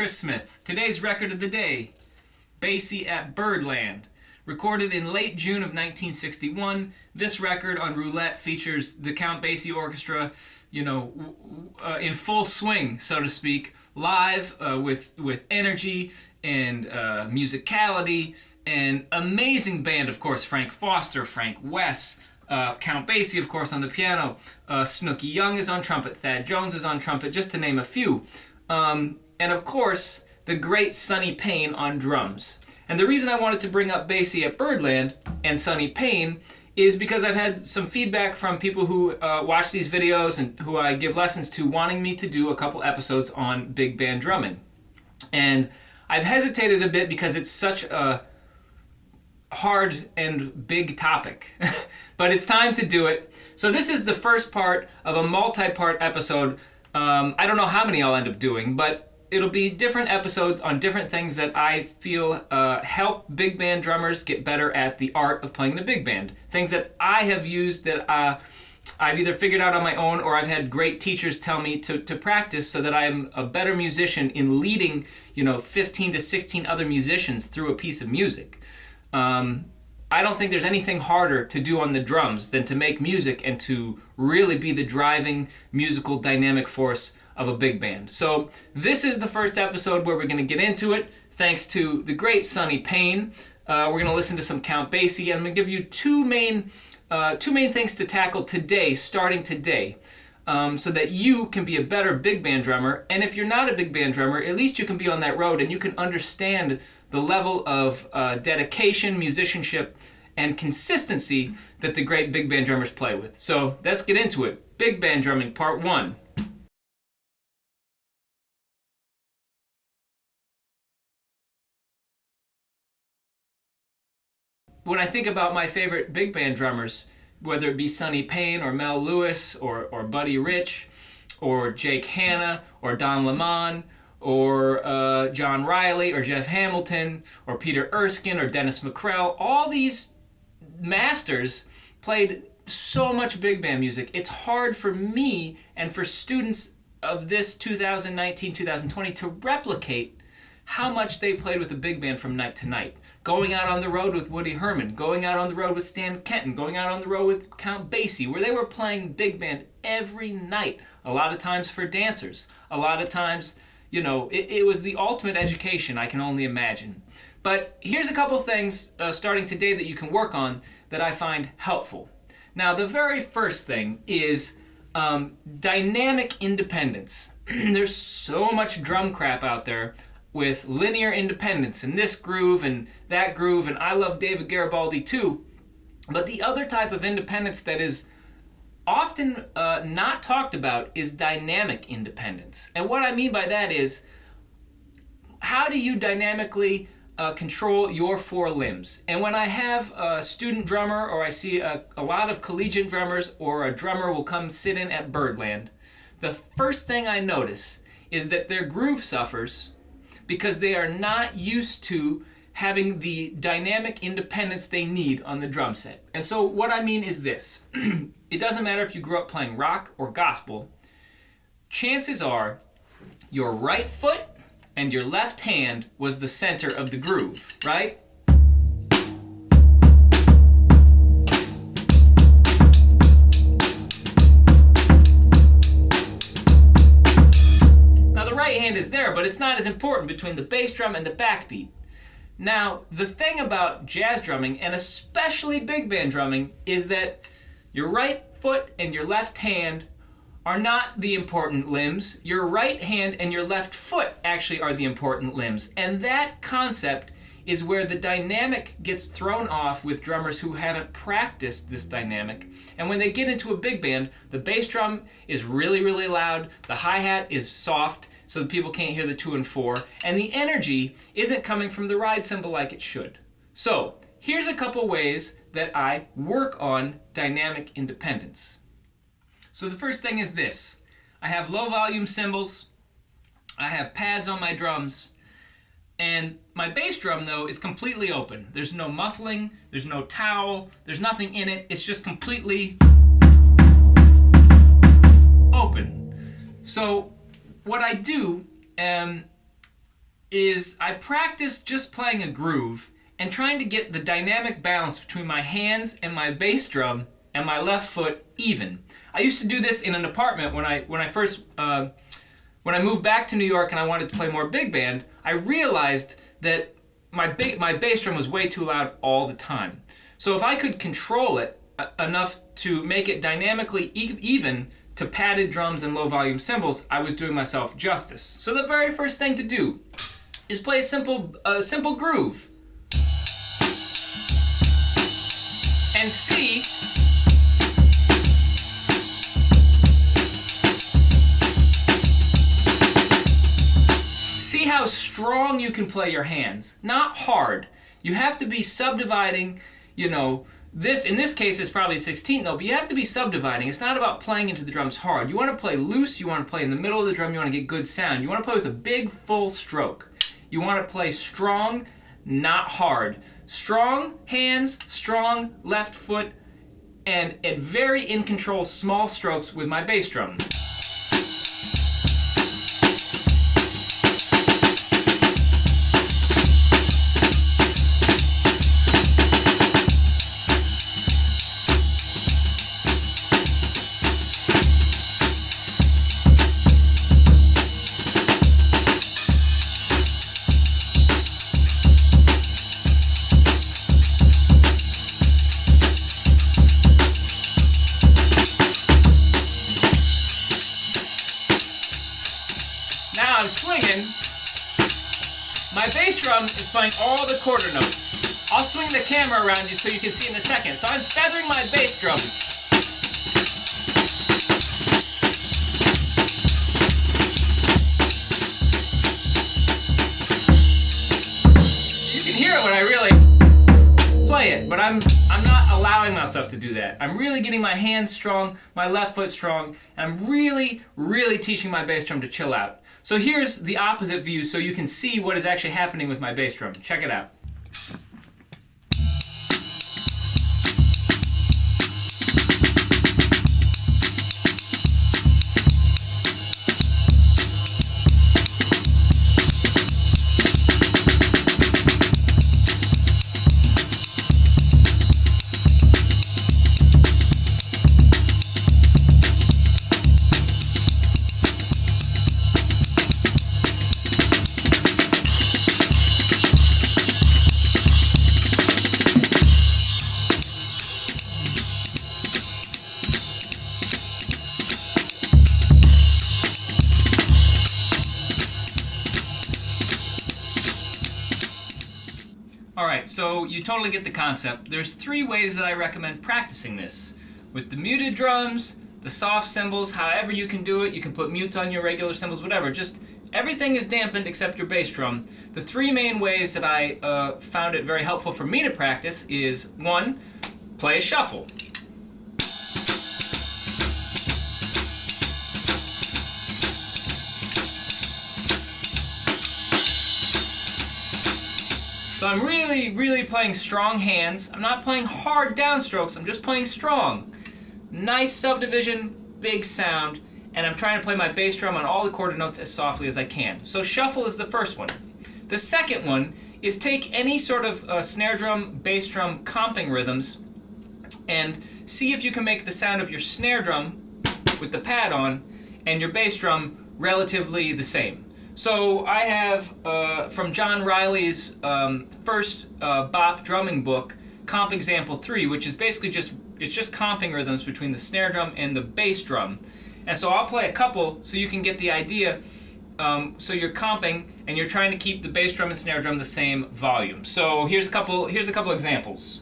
Chris Smith. Today's record of the day, Basie at Birdland. Recorded in late June of 1961, this record on Roulette features the Count Basie Orchestra, in full swing, so to speak, live with energy and musicality, and amazing band, of course, Frank Foster, Frank Wess, Count Basie, of course, on the piano, Snooky Young is on trumpet, Thad Jones is on trumpet, just to name a few. And of course, the great Sonny Payne on drums. And the reason I wanted to bring up Basie at Birdland and Sonny Payne is because I've had some feedback from people who watch these videos and who I give lessons to wanting me to do a couple episodes on big band drumming. And I've hesitated a bit because it's such a hard and big topic. But it's time to do it. So this is the first part of a multi-part episode. I don't know how many I'll end up doing, but it'll be different episodes on different things that I feel help big band drummers get better at the art of playing in a big band. Things that I have used that I've either figured out on my own or I've had great teachers tell me to practice so that I'm a better musician in leading, 15 to 16 other musicians through a piece of music. I don't think there's anything harder to do on the drums than to make music and to really be the driving musical dynamic force of a big band. So this is the first episode where we're going to get into it, thanks to the great Sonny Payne. We're going to listen to some Count Basie, and I'm going to give you two main things to tackle today, starting today, so that you can be a better big band drummer. And if you're not a big band drummer, at least you can be on that road and you can understand the level of dedication, musicianship, and consistency that the great big band drummers play with. So let's get into it. Big band drumming, part one. When I think about my favorite big band drummers, whether it be Sonny Payne or Mel Lewis or Buddy Rich or Jake Hanna or Don Lemon or John Riley or Jeff Hamilton or Peter Erskine or Dennis McCrell, all these masters played so much big band music. It's hard for me and for students of this 2019-2020 to replicate how much they played with a big band from night to night. Going out on the road with Woody Herman, going out on the road with Stan Kenton, going out on the road with Count Basie, where they were playing big band every night. A lot of times for dancers. A lot of times, it was the ultimate education, I can only imagine. But here's a couple things starting today that you can work on that I find helpful. Now, the very first thing is dynamic independence. There's so much drum crap out there with linear independence and this groove and that groove, and I love David Garibaldi too. But the other type of independence that is often not talked about is dynamic independence. And what I mean by that is, how do you dynamically control your four limbs? And when I have a student drummer, or I see a lot of collegiate drummers, or a drummer will come sit in at Birdland, the first thing I notice is that their groove suffers because they are not used to having the dynamic independence they need on the drum set. And so what I mean is this. It doesn't matter if you grew up playing rock or gospel. Chances are your right foot and your left hand was the center of the groove, right? Right hand is there, but it's not as important between the bass drum and the backbeat. Now, the thing about jazz drumming, and especially big band drumming, is that your right foot and your left hand are not the important limbs. Your right hand and your left foot actually are the important limbs. And that concept is where the dynamic gets thrown off with drummers who haven't practiced this dynamic. And when they get into a big band, the bass drum is really, really loud, the hi-hat is soft, so that people can't hear the 2 and 4, and the energy isn't coming from the ride cymbal like it should. So here's a couple ways that I work on dynamic independence. So the first thing is this. I have low volume cymbals, I have pads on my drums, and my bass drum, though, is completely open. There's no muffling, there's no towel, there's nothing in it, it's just completely open. So what I do is I practice just playing a groove and trying to get the dynamic balance between my hands and my bass drum and my left foot even. I used to do this in an apartment when I first when I moved back to New York and I wanted to play more big band. I realized that my bass drum was way too loud all the time. So if I could control it enough to make it dynamically even to padded drums and low volume cymbals, I was doing myself justice. So the very first thing to do is play a simple groove. And see how strong you can play your hands. Not hard. You have to be subdividing, this, in this case, is probably 16th note, but you have to be subdividing. It's not about playing into the drums hard. You want to play loose, you want to play in the middle of the drum, you want to get good sound. You want to play with a big, full stroke. You want to play strong, not hard. Strong hands, strong left foot, and very in control small strokes with my bass drum. Now I'm swinging. My bass drum is playing all the quarter notes. I'll swing the camera around you so you can see in a second. So I'm feathering my bass drum. You can hear it when I really play it, but I'm not allowing myself to do that. I'm really getting my hands strong, my left foot strong, and I'm really, really teaching my bass drum to chill out. So here's the opposite view so you can see what is actually happening with my bass drum. Check it out. Alright, so you totally get the concept. There's 3 ways that I recommend practicing this. With the muted drums, the soft cymbals, however you can do it. You can put mutes on your regular cymbals, whatever. Just everything is dampened except your bass drum. The 3 main ways that I found it very helpful for me to practice is 1, play a shuffle. So I'm really playing strong hands. I'm not playing hard downstrokes, I'm just playing strong. Nice subdivision, big sound, and I'm trying to play my bass drum on all the quarter notes as softly as I can. So shuffle is the first one. The second one is take any sort of snare drum, bass drum comping rhythms and see if you can make the sound of your snare drum with the pad on and your bass drum relatively the same. So I have from John Riley's first bop drumming book, Comp Example 3, which is basically just comping rhythms between the snare drum and the bass drum. And so I'll play a couple so you can get the idea. So you're comping and you're trying to keep the bass drum and snare drum the same volume. So here's a couple examples.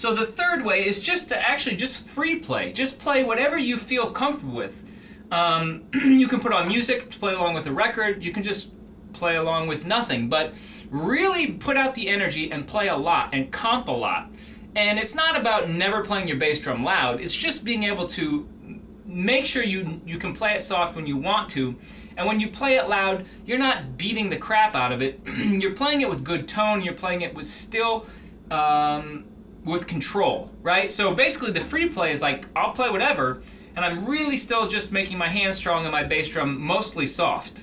So the third way is just to actually just free play. Just play whatever you feel comfortable with. You can put on music to play along with a record. You can just play along with nothing. But really put out the energy and play a lot and comp a lot. And it's not about never playing your bass drum loud. It's just being able to make sure you can play it soft when you want to. And when you play it loud, you're not beating the crap out of it. You're playing it with good tone. You're playing it with still with control, right? So basically the free play is like, I'll play whatever, and I'm really still just making my hands strong and my bass drum mostly soft.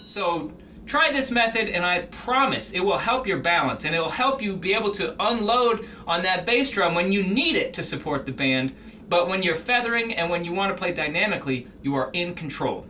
So try this method and I promise it will help your balance and it will help you be able to unload on that bass drum when you need it to support the band, but when you're feathering and when you want to play dynamically, you are in control.